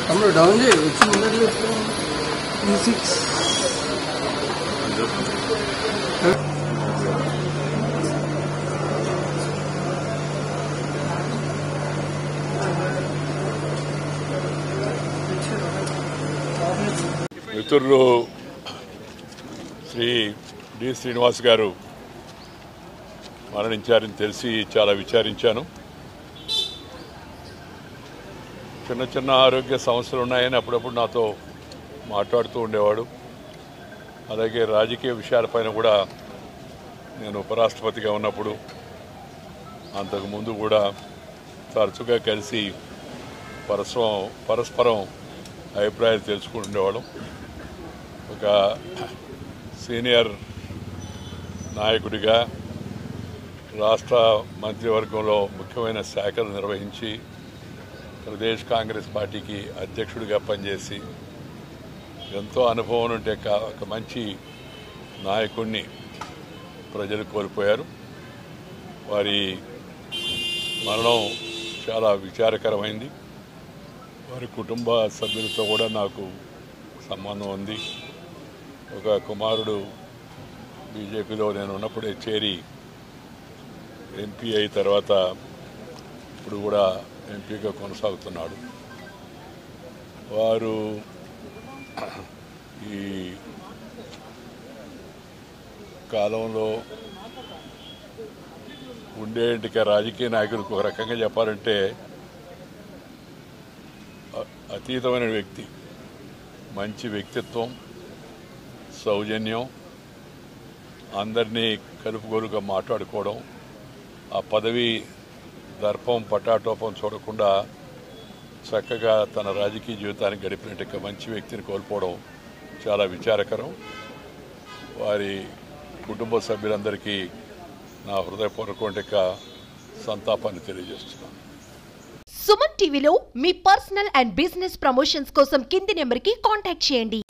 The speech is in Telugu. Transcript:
తమ్ముడు డౌన్ చేయి వచ్చి ముందర మిత్రులు శ్రీ డి శ్రీనివాస్ గారు మరణించారని తెలిసి చాలా విచారించాను. చిన్న చిన్న ఆరోగ్య సమస్యలు ఉన్నాయని అప్పుడప్పుడు నాతో మాట్లాడుతూ ఉండేవాడు. అలాగే రాజకీయ విషయాలపైన కూడా నేను ఉపరాష్ట్రపతిగా ఉన్నప్పుడు అంతకుముందు కూడా తరచుగా కలిసి పరస్పరం అభిప్రాయాలు తెలుసుకుంటుండేవాళ్ళం. ఒక సీనియర్ నాయకుడిగా రాష్ట్ర మంత్రివర్గంలో ముఖ్యమైన శాఖలు నిర్వహించి ప్రదేశ్ కాంగ్రెస్ పార్టీకి అధ్యక్షుడిగా పనిచేసి ఎంతో అనుభవం ఉంటే ఒక మంచి నాయకుడిని ప్రజలు కోల్పోయారు. వారి మరణం చాలా విచారకరమైంది. వారి కుటుంబ సభ్యులతో కూడా నాకు సంబంధం ఉంది. ఒక కుమారుడు బీజేపీలో నేను ఉన్నప్పుడే చేరి ఎంపీ అయిన తర్వాత ఇప్పుడు కూడా ఎంపీగా కొనసాగుతున్నాడు. వారు ఈ కాలంలో ఉండేంటిక రాజకీయ నాయకులకు ఒక రకంగా చెప్పాలంటే అతీతమైన వ్యక్తి, మంచి వ్యక్తిత్వం, సౌజన్యం, అందరినీ కలుపుగోలుగా మాట్లాడుకోవడం, ఆ పదవి దర్పం పటాటోపం చూడకుండా చక్కగా తన రాజకీయ జీవితాన్ని గడిపినట్టు మంచి వ్యక్తిని కోల్పోవడం చాలా విచారకరం. వారి కుటుంబ సభ్యులందరికీ నా హృదయపూర్వక సంతాపాన్ని తెలియజేస్తున్నాను. సుమన్ టీవీలో మీ పర్సనల్ అండ్ బిజినెస్ ప్రమోషన్స్ కోసం కింది నెంబర్కి కాంటాక్ట్ చేయండి.